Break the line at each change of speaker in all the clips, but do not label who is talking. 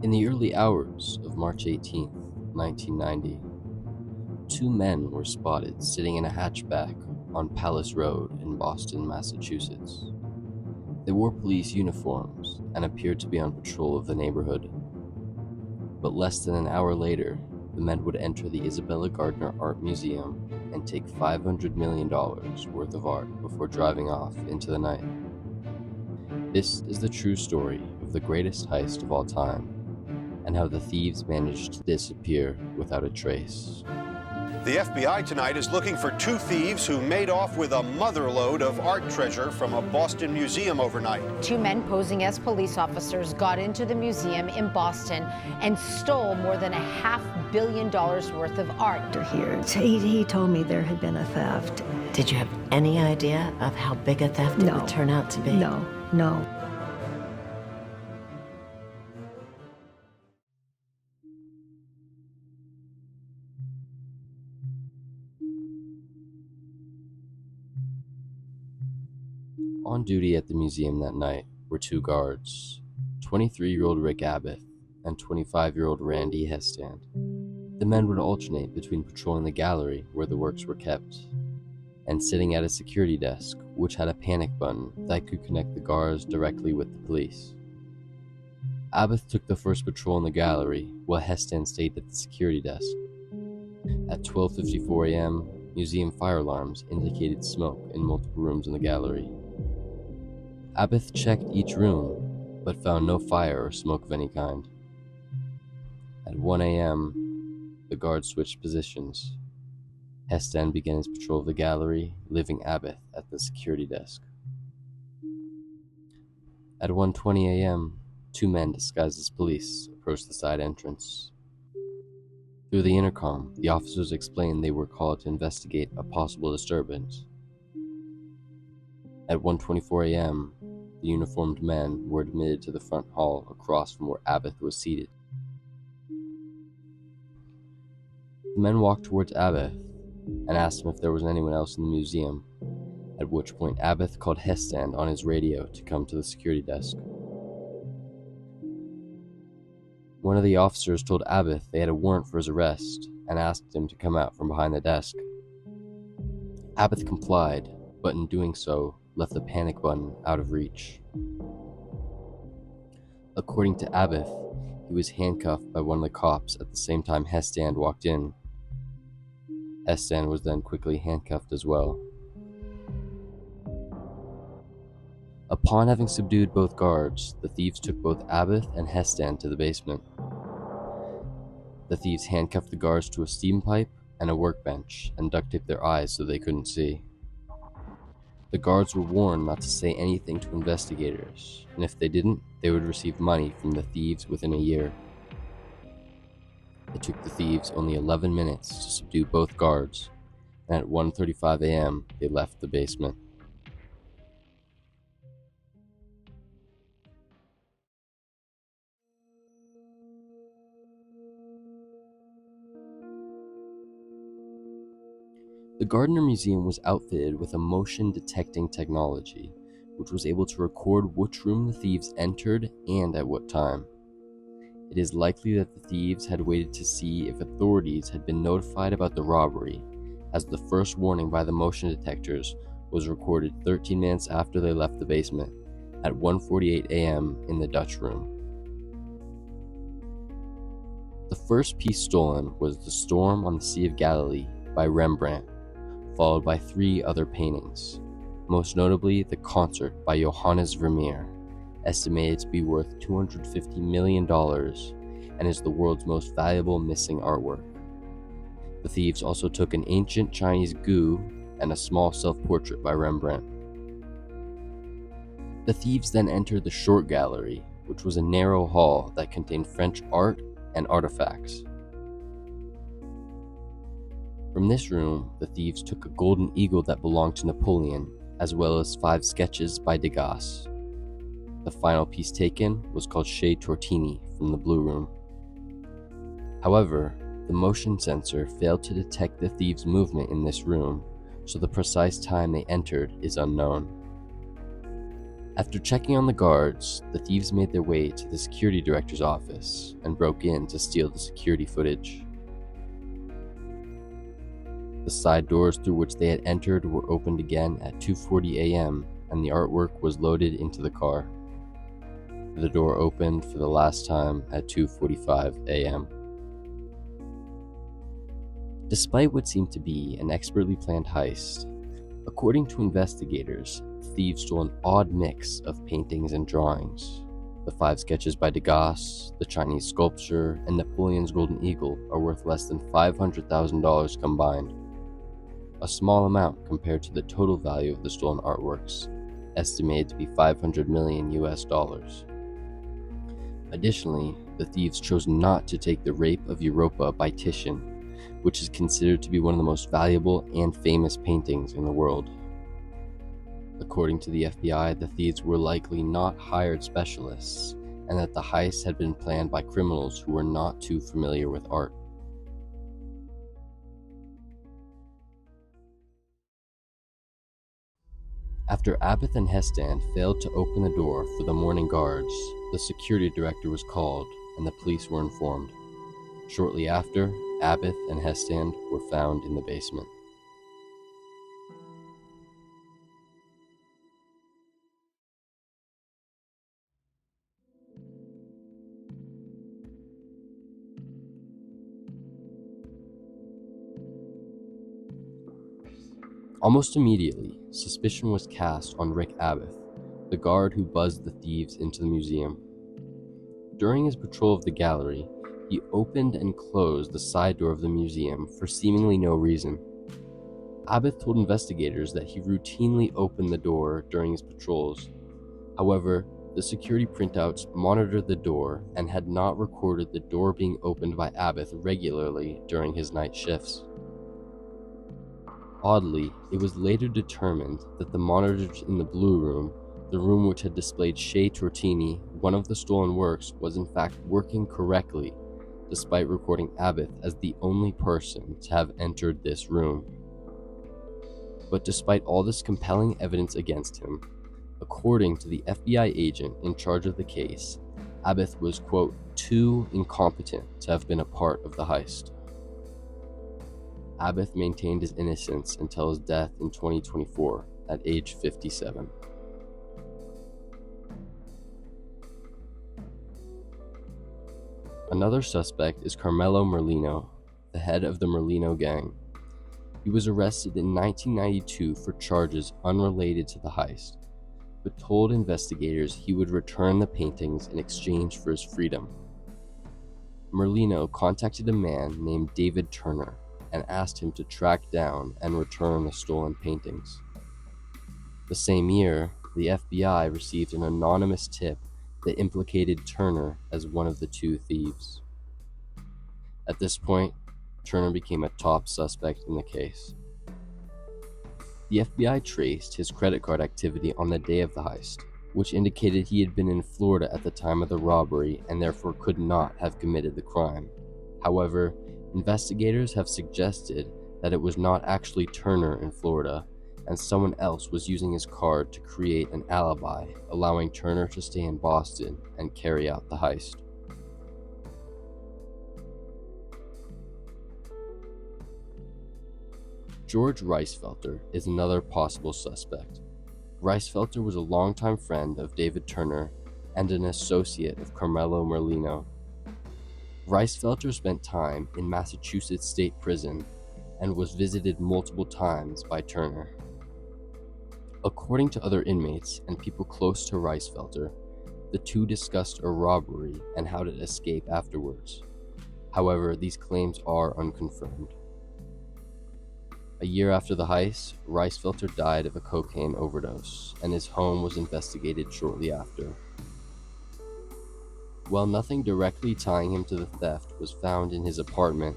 In the early hours of March 18th, 1990, two men were spotted sitting in a hatchback on Palace Road in Boston, Massachusetts. They wore police uniforms and appeared to be on patrol of the neighborhood. But less than an hour later, the men would enter the Isabella Gardner Art Museum and take $500 million worth of art before driving off into the night. This is the true story of the greatest heist of all time, and how the thieves managed to disappear without a trace.
The FBI tonight is looking for two thieves who made off with a motherlode of art treasure from a Boston museum overnight.
Two men posing as police officers got into the museum in Boston and stole more than $500 million worth of art.
Here, he told me there had been a theft.
Did you have any idea of how big a theft it would turn out to be?
No.
On duty at the museum that night were two guards, 23-year-old Rick Abbott and 25-year-old Randy Hestand. The men would alternate between patrolling the gallery where the works were kept and sitting at a security desk which had a panic button that could connect the guards directly with the police. Abbott took the first patrol in the gallery while Hestand stayed at the security desk. At 12:54 a.m., museum fire alarms indicated smoke in multiple rooms in the gallery. Abbott checked each room, but found no fire or smoke of any kind. At 1 a.m., the guards switched positions. Hestand began his patrol of the gallery, leaving Abbott at the security desk. At 1:20 a.m., two men disguised as police approached the side entrance. Through the intercom, the officers explained they were called to investigate a possible disturbance. At 1:24 a.m., the uniformed men were admitted to the front hall across from where Abbott was seated. The men walked towards Abbott and asked him if there was anyone else in the museum, at which point Abbott called Hestand on his radio to come to the security desk. One of the officers told Abbott they had a warrant for his arrest and asked him to come out from behind the desk. Abbott complied, but in doing so, left the panic button out of reach. According to Abbott, he was handcuffed by one of the cops at the same time Hestand walked in. Hestand was then quickly handcuffed as well. Upon having subdued both guards, the thieves took both Abbott and Hestand to the basement. The thieves handcuffed the guards to a steam pipe and a workbench and duct taped their eyes so they couldn't see. The guards were warned not to say anything to investigators, and if they didn't, they would receive money from the thieves within a year. It took the thieves only 11 minutes to subdue both guards, and at 1:35 a.m., they left the basement. The Gardner Museum was outfitted with a motion-detecting technology, which was able to record which room the thieves entered and at what time. It is likely that the thieves had waited to see if authorities had been notified about the robbery, as the first warning by the motion detectors was recorded 13 minutes after they left the basement, at 1:48 a.m. in the Dutch room. The first piece stolen was The Storm on the Sea of Galilee by Rembrandt, followed by 3 other paintings, most notably The Concert by Johannes Vermeer, estimated to be worth $250 million and is the world's most valuable missing artwork. The thieves also took an ancient Chinese gu and a small self-portrait by Rembrandt. The thieves then entered the Short Gallery, which was a narrow hall that contained French art and artifacts. From this room, the thieves took a golden eagle that belonged to Napoleon, as well as 5 sketches by Degas. The final piece taken was called Chez Tortini from the Blue Room. However, the motion sensor failed to detect the thieves' movement in this room, so the precise time they entered is unknown. After checking on the guards, the thieves made their way to the security director's office and broke in to steal the security footage. The side doors through which they had entered were opened again at 2:40 a.m. and the artwork was loaded into the car. The door opened for the last time at 2:45 a.m. Despite what seemed to be an expertly planned heist, according to investigators, thieves stole an odd mix of paintings and drawings. The 5 sketches by Degas, the Chinese sculpture, and Napoleon's Golden Eagle are worth less than $500,000 combined. A small amount compared to the total value of the stolen artworks, estimated to be $500 million US. Additionally, the thieves chose not to take The Rape of Europa by Titian, which is considered to be one of the most valuable and famous paintings in the world. According to the FBI, the thieves were likely not hired specialists, and that the heist had been planned by criminals who were not too familiar with art. After Abbott and Hestand failed to open the door for the morning guards, the security director was called and the police were informed. Shortly after, Abbott and Hestand were found in the basement. Almost immediately, suspicion was cast on Rick Abbott, the guard who buzzed the thieves into the museum. During his patrol of the gallery, he opened and closed the side door of the museum for seemingly no reason. Abbott told investigators that he routinely opened the door during his patrols. However, the security printouts monitored the door and had not recorded the door being opened by Abbott regularly during his night shifts. Oddly, it was later determined that the monitors in the Blue Room, the room which had displayed Chez Tortini, one of the stolen works, was in fact working correctly, despite recording Abbott as the only person to have entered this room. But despite all this compelling evidence against him, according to the FBI agent in charge of the case, Abbott was, quote, too incompetent to have been a part of the heist. Abbott maintained his innocence until his death in 2024 at age 57. Another suspect is Carmelo Merlino, the head of the Merlino gang. He was arrested in 1992 for charges unrelated to the heist, but told investigators he would return the paintings in exchange for his freedom. Merlino contacted a man named David Turner and asked him to track down and return the stolen paintings. The same year, the FBI received an anonymous tip that implicated Turner as one of the 2 thieves. At this point, Turner became a top suspect in the case. The FBI traced his credit card activity on the day of the heist, which indicated he had been in Florida at the time of the robbery and therefore could not have committed the crime. However, investigators have suggested that it was not actually Turner in Florida, and someone else was using his card to create an alibi, allowing Turner to stay in Boston and carry out the heist. George Reisfelter is another possible suspect. Reisfelter was a longtime friend of David Turner and an associate of Carmelo Merlino. Reisfelter spent time in Massachusetts State Prison and was visited multiple times by Turner. According to other inmates and people close to Reisfelter, the 2 discussed a robbery and how to escape afterwards. However, these claims are unconfirmed. A year after the heist, Reisfelter died of a cocaine overdose, and his home was investigated shortly after. While nothing directly tying him to the theft was found in his apartment,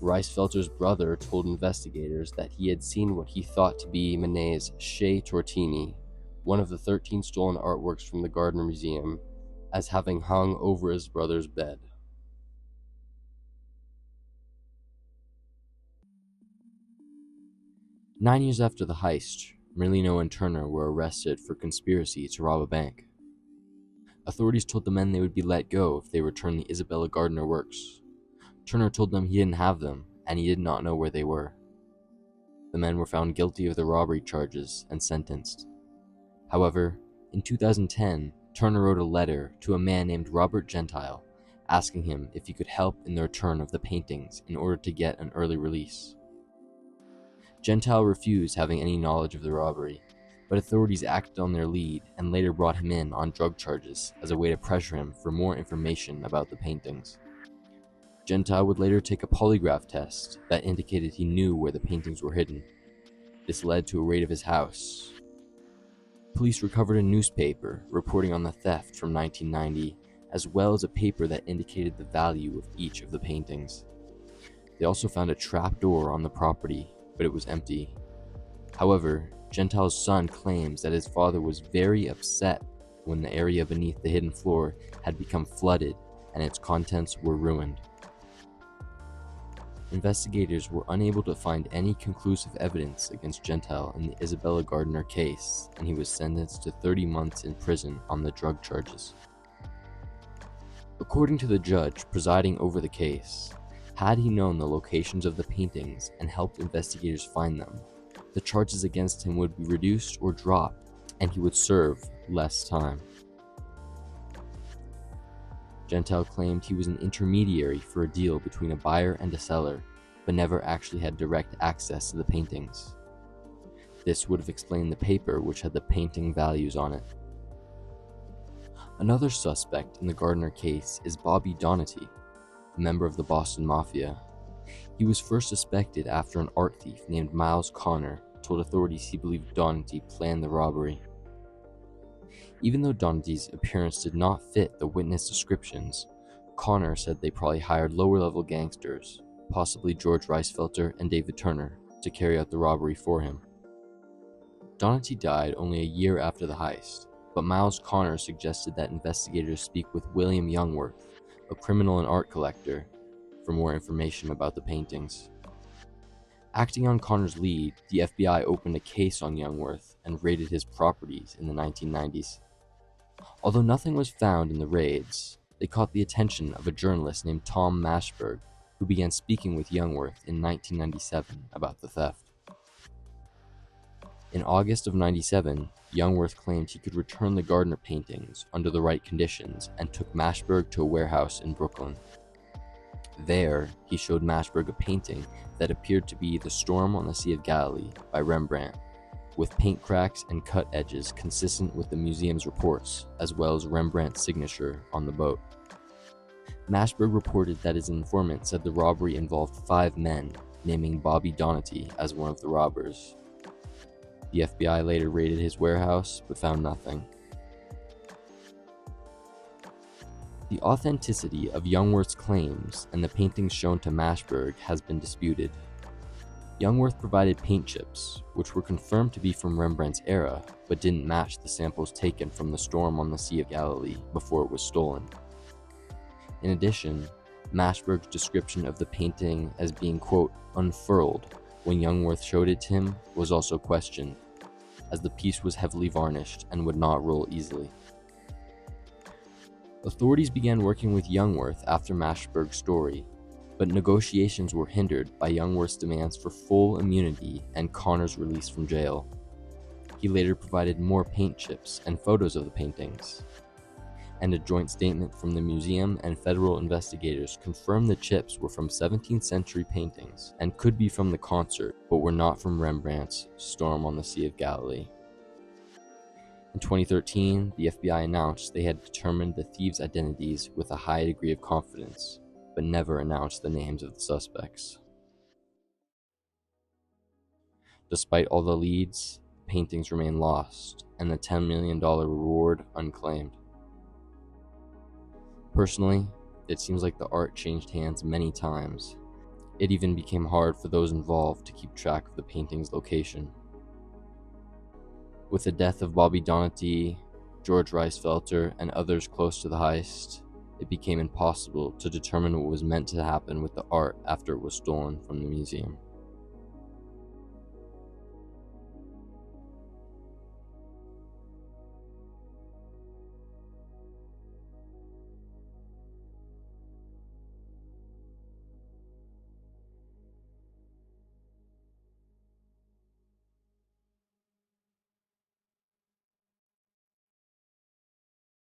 Reisfelter's brother told investigators that he had seen what he thought to be Manet's Chez Tortini, one of the 13 stolen artworks from the Gardner Museum, as having hung over his brother's bed. "9 years after the heist, Lemmino and Turner were arrested for conspiracy to rob a bank. Authorities told the men they would be let go if they returned the Isabella Gardner works. Turner told them he didn't have them, and he did not know where they were. The men were found guilty of the robbery charges and sentenced. However, in 2010, Turner wrote a letter to a man named Robert Gentile, asking him if he could help in the return of the paintings in order to get an early release. Gentile refused having any knowledge of the robbery, but authorities acted on their lead and later brought him in on drug charges as a way to pressure him for more information about the paintings. Gentile would later take a polygraph test that indicated he knew where the paintings were hidden. This led to a raid of his house. Police recovered a newspaper reporting on the theft from 1990, as well as a paper that indicated the value of each of the paintings. They also found a trap door on the property, but it was empty. However, Gentile's son claims that his father was very upset when the area beneath the hidden floor had become flooded and its contents were ruined. Investigators were unable to find any conclusive evidence against Gentile in the Isabella Gardner case, and he was sentenced to 30 months in prison on the drug charges. According to the judge presiding over the case, had he known the locations of the paintings and helped investigators find them, the charges against him would be reduced or dropped, and he would serve less time. Gentile claimed he was an intermediary for a deal between a buyer and a seller, but never actually had direct access to the paintings. This would have explained the paper which had the painting values on it. Another suspect in the Gardner case is Bobby Donati, a member of the Boston Mafia. He was first suspected after an art thief named Miles Connor told authorities he believed Donati planned the robbery. Even though Donati's appearance did not fit the witness descriptions, Connor said they probably hired lower-level gangsters, possibly George Reisfelter and David Turner, to carry out the robbery for him. Donati died only a year after the heist, but Miles Connor suggested that investigators speak with William Youngworth, a criminal and art collector, for more information about the paintings. Acting on Connor's lead, the FBI opened a case on Youngworth and raided his properties in the 1990s. Although nothing was found in the raids, they caught the attention of a journalist named Tom Mashberg, who began speaking with Youngworth in 1997 about the theft. In August of 97, Youngworth claimed he could return the Gardner paintings under the right conditions and took Mashberg to a warehouse in Brooklyn. There, he showed Mashberg a painting that appeared to be The Storm on the Sea of Galilee by Rembrandt, with paint cracks and cut edges consistent with the museum's reports, as well as Rembrandt's signature on the boat. Mashberg reported that his informant said the robbery involved 5 men, naming Bobby Donati as one of the robbers. The FBI later raided his warehouse, but found nothing. The authenticity of Youngworth's claims and the paintings shown to Mashberg has been disputed. Youngworth provided paint chips, which were confirmed to be from Rembrandt's era, but didn't match the samples taken from The Storm on the Sea of Galilee before it was stolen. In addition, Mashberg's description of the painting as being, quote, unfurled when Youngworth showed it to him was also questioned, as the piece was heavily varnished and would not roll easily. Authorities began working with Youngworth after Mashberg's story, but negotiations were hindered by Youngworth's demands for full immunity and Connor's release from jail. He later provided more paint chips and photos of the paintings, and a joint statement from the museum and federal investigators confirmed the chips were from 17th century paintings and could be from the concert, but were not from Rembrandt's Storm on the Sea of Galilee. In 2013, the FBI announced they had determined the thieves' identities with a high degree of confidence, but never announced the names of the suspects. Despite all the leads, paintings remain lost, and the $10 million reward unclaimed. Personally, it seems like the art changed hands many times. It even became hard for those involved to keep track of the painting's location. With the death of Bobby Donati, George Reisfelter, and others close to the heist, it became impossible to determine what was meant to happen with the art after it was stolen from the museum.